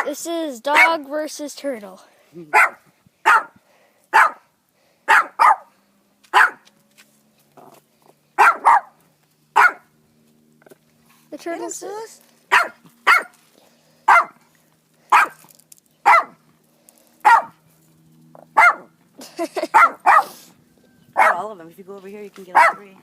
This is dog versus turtle. The turtle says. All of them. If you go over here, you can get all three.